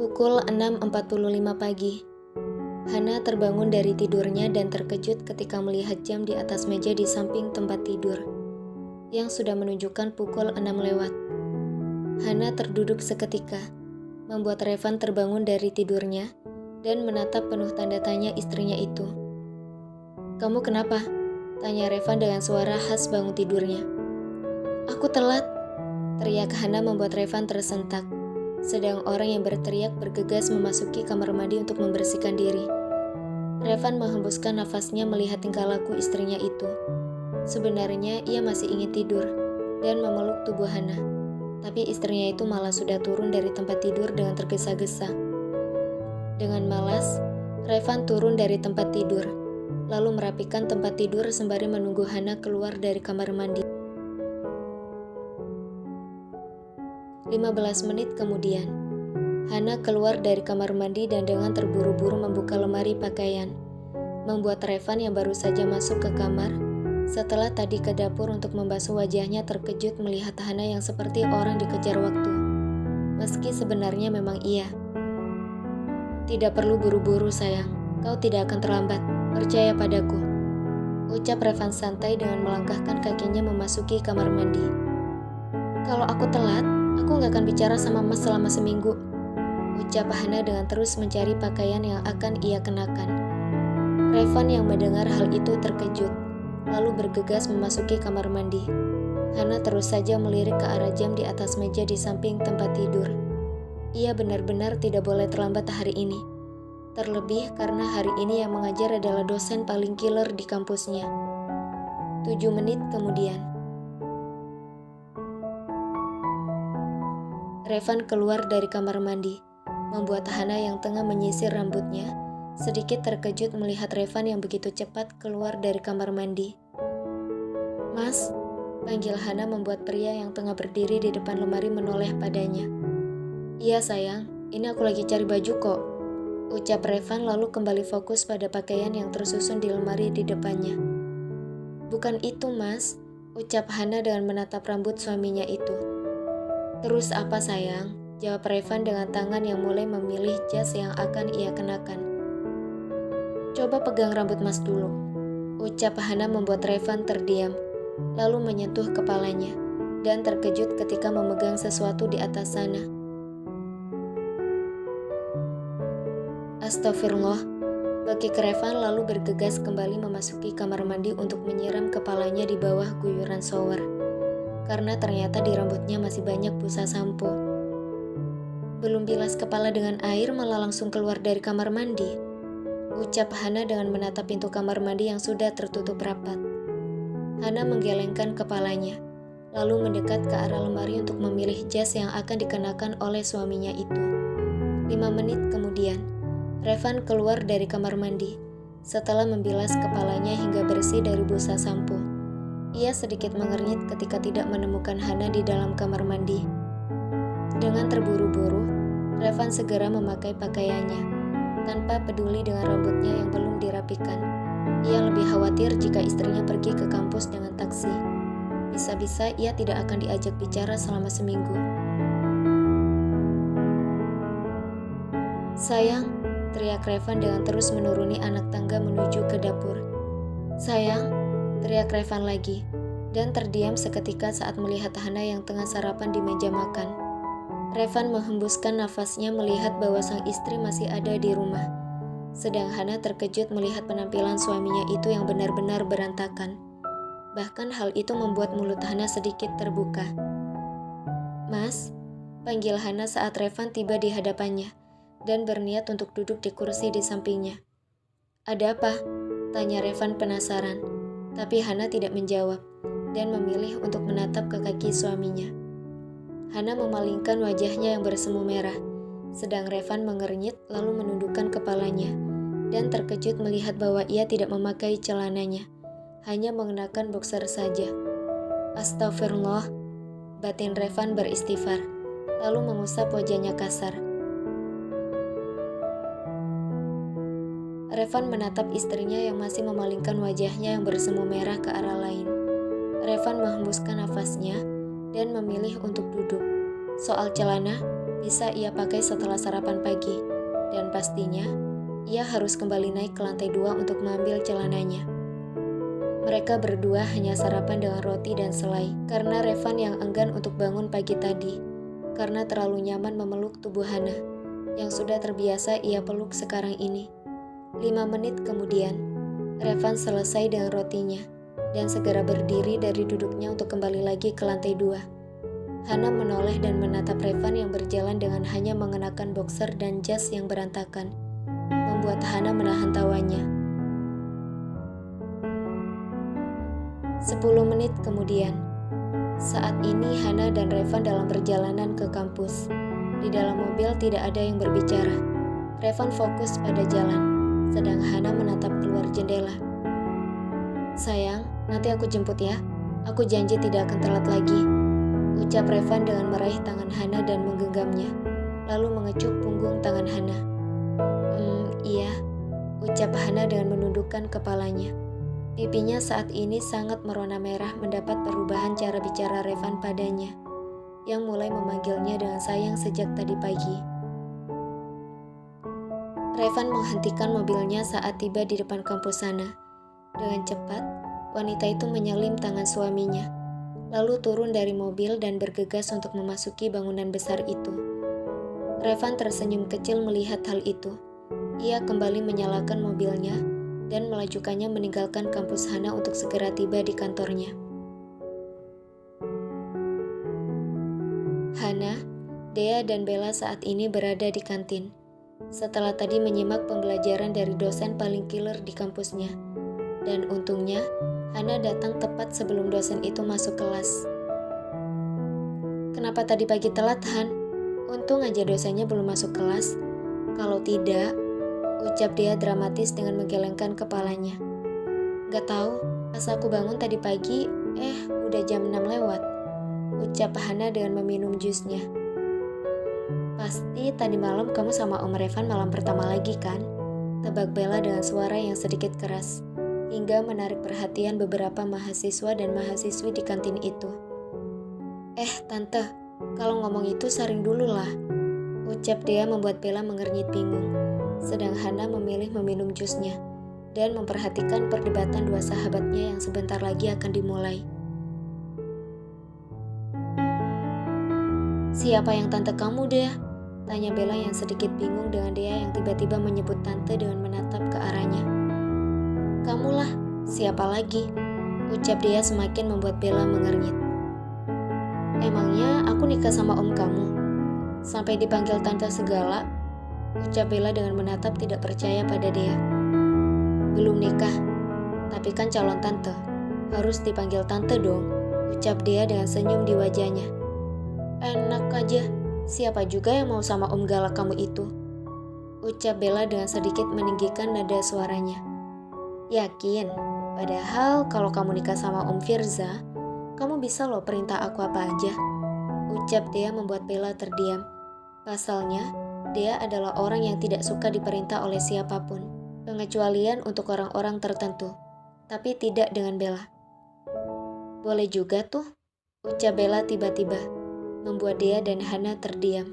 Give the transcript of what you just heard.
Pukul 6.45 pagi. Hana terbangun dari tidurnya dan terkejut ketika melihat jam di atas meja di samping tempat tidur, yang sudah menunjukkan pukul 6 lewat. Hana terduduk seketika, membuat Revan terbangun dari tidurnya dan menatap penuh tanda tanya istrinya itu. "Kamu kenapa?" tanya Revan dengan suara khas bangun tidurnya. "Aku telat," teriak Hana membuat Revan tersentak. Sedang orang yang berteriak bergegas memasuki kamar mandi untuk membersihkan diri. Revan menghembuskan nafasnya melihat tingkah laku istrinya itu. Sebenarnya ia masih ingin tidur dan memeluk tubuh Hana, tapi istrinya itu malah sudah turun dari tempat tidur dengan tergesa-gesa. Dengan malas, Revan turun dari tempat tidur, lalu merapikan tempat tidur sembari menunggu Hana keluar dari kamar mandi. 15 menit kemudian, Hana keluar dari kamar mandi dan dengan terburu-buru membuka lemari pakaian, membuat Revan yang baru saja masuk ke kamar setelah tadi ke dapur untuk membasuh wajahnya terkejut melihat Hana yang seperti orang dikejar waktu. Meski sebenarnya memang iya. "Tidak perlu buru-buru sayang, kau tidak akan terlambat, percaya padaku," ucap Revan santai dengan melangkahkan kakinya memasuki kamar mandi. "Kalau aku telat, aku gak akan bicara sama Mas selama seminggu," ucap Hana dengan terus mencari pakaian yang akan ia kenakan. Revan yang mendengar hal itu terkejut, lalu bergegas memasuki kamar mandi. Hana terus saja melirik ke arah jam di atas meja di samping tempat tidur. Ia benar-benar tidak boleh terlambat hari ini. Terlebih karena hari ini yang mengajar adalah dosen paling killer di kampusnya. 7 menit kemudian, Revan keluar dari kamar mandi, membuat Hana yang tengah menyisir rambutnya sedikit terkejut melihat Revan yang begitu cepat keluar dari kamar mandi. "Mas," panggil Hana membuat pria yang tengah berdiri di depan lemari menoleh padanya. "Iya sayang, ini aku lagi cari baju kok," ucap Revan lalu kembali fokus pada pakaian yang tersusun di lemari di depannya. "Bukan itu mas," ucap Hana dengan menatap rambut suaminya itu. "Terus apa sayang?" jawab Revan dengan tangan yang mulai memilih jas yang akan ia kenakan. "Coba pegang rambut mas dulu," ucap Hana membuat Revan terdiam, lalu menyentuh kepalanya, dan terkejut ketika memegang sesuatu di atas sana. "Astagfirullah," bagi Revan lalu bergegas kembali memasuki kamar mandi untuk menyiram kepalanya di bawah guyuran shower, karena ternyata di rambutnya masih banyak busa sampo. "Belum bilas kepala dengan air malah langsung keluar dari kamar mandi," ucap Hana dengan menatap pintu kamar mandi yang sudah tertutup rapat. Hana menggelengkan kepalanya, lalu mendekat ke arah lemari untuk memilih jas yang akan dikenakan oleh suaminya itu. 5 menit kemudian, Revan keluar dari kamar mandi. Setelah membilas kepalanya hingga bersih dari busa sampo, ia sedikit mengernyit ketika tidak menemukan Hana di dalam kamar mandi. Dengan terburu-buru, Revan segera memakai pakaiannya, tanpa peduli dengan rambutnya yang belum dirapikan. Ia lebih khawatir jika istrinya pergi ke kampus dengan taksi. Bisa-bisa ia tidak akan diajak bicara selama seminggu. "Sayang," teriak Revan dengan terus menuruni anak tangga menuju ke dapur. "Sayang," teriak Revan lagi, dan terdiam seketika saat melihat Hana yang tengah sarapan di meja makan. Revan menghembuskan nafasnya melihat bahwa sang istri masih ada di rumah. Sedang Hana terkejut melihat penampilan suaminya itu yang benar-benar berantakan. Bahkan hal itu membuat mulut Hana sedikit terbuka. "Mas," panggil Hana saat Revan tiba di hadapannya dan berniat untuk duduk di kursi di sampingnya. "Ada apa?" tanya Revan penasaran, tapi Hana tidak menjawab dan memilih untuk menatap ke kaki suaminya. Hana memalingkan wajahnya yang bersemu merah, sedang Revan mengernyit lalu menundukkan kepalanya dan terkejut melihat bahwa ia tidak memakai celananya, hanya mengenakan boxer saja. "Astagfirullah," batin Revan beristighfar, lalu mengusap wajahnya kasar. Revan menatap istrinya yang masih memalingkan wajahnya yang bersemu merah ke arah lain. Revan menghembuskan nafasnya dan memilih untuk duduk. "Soal celana, bisa ia pakai setelah sarapan pagi, dan pastinya ia harus kembali naik ke lantai 2 untuk mengambil celananya. Mereka berdua hanya sarapan dengan roti dan selai, karena Revan yang enggan untuk bangun pagi tadi, karena terlalu nyaman memeluk tubuh Hana, yang sudah terbiasa ia peluk sekarang ini. 5 menit kemudian, Revan selesai dengan rotinya, dan segera berdiri dari duduknya untuk kembali lagi ke lantai 2. Hana menoleh dan menatap Revan yang berjalan dengan hanya mengenakan boxer dan jas yang berantakan, membuat Hana menahan tawanya. 10 menit kemudian, saat ini Hana dan Revan dalam perjalanan ke kampus. Di dalam mobil tidak ada yang berbicara. Revan fokus pada jalan, sedang Hana menatap keluar jendela. "Sayang, nanti aku jemput ya. Aku janji tidak akan telat lagi," ucap Revan dengan meraih tangan Hana dan menggenggamnya, lalu mengecup punggung tangan Hana. Iya," ucap Hana dengan menundukkan kepalanya. Pipinya saat ini sangat merona merah mendapat perubahan cara bicara Revan padanya, yang mulai memanggilnya dengan sayang sejak tadi pagi. Revan menghentikan mobilnya saat tiba di depan kampus sana. Dengan cepat, wanita itu menyalim tangan suaminya, lalu turun dari mobil dan bergegas untuk memasuki bangunan besar itu. Revan tersenyum kecil melihat hal itu. Ia kembali menyalakan mobilnya dan melajukannya meninggalkan kampus Hana untuk segera tiba di kantornya. Hana, Dea, dan Bella saat ini berada di kantin. Setelah tadi menyimak pembelajaran dari dosen paling killer di kampusnya. Dan untungnya, Hana datang tepat sebelum dosen itu masuk kelas. "Kenapa tadi pagi telat, Han? Untung aja dosennya belum masuk kelas. Kalau tidak," ucap dia dramatis dengan menggelengkan kepalanya. "Gak tahu, pas aku bangun tadi pagi, udah jam 6 lewat," ucap Hana dengan meminum jusnya. "Pasti tadi malam kamu sama Om Revan malam pertama lagi kan?" tebak Bella dengan suara yang sedikit keras, hingga menarik perhatian beberapa mahasiswa dan mahasiswi di kantin itu. Tante, kalau ngomong itu saring dulu lah," ucap dia membuat Bella mengernyit bingung, sedang Hana memilih meminum jusnya dan memperhatikan perdebatan dua sahabatnya yang sebentar lagi akan dimulai. "Siapa yang tante kamu, Dea?" tanya Bella yang sedikit bingung dengan Dea yang tiba-tiba menyebut tante dengan menatap ke arahnya. "Kamulah, siapa lagi?" ucap Dea semakin membuat Bella mengernyit. "Emangnya aku nikah sama om kamu? Sampai dipanggil tante segala?" ucap Bella dengan menatap tidak percaya pada Dea. "Belum nikah, tapi kan calon tante. Harus dipanggil tante dong," ucap Dea dengan senyum di wajahnya. "Enak aja, siapa juga yang mau sama om galak kamu itu?" ucap Bella dengan sedikit meninggikan nada suaranya. "Yakin? Padahal kalau kamu nikah sama Om Firza, kamu bisa loh perintah aku apa aja," ucap Dea membuat Bella terdiam. Pasalnya, Dea adalah orang yang tidak suka diperintah oleh siapapun, pengecualian untuk orang-orang tertentu, tapi tidak dengan Bella. "Boleh juga tuh," ucap Bella tiba-tiba, membuat Dea dan Hana terdiam.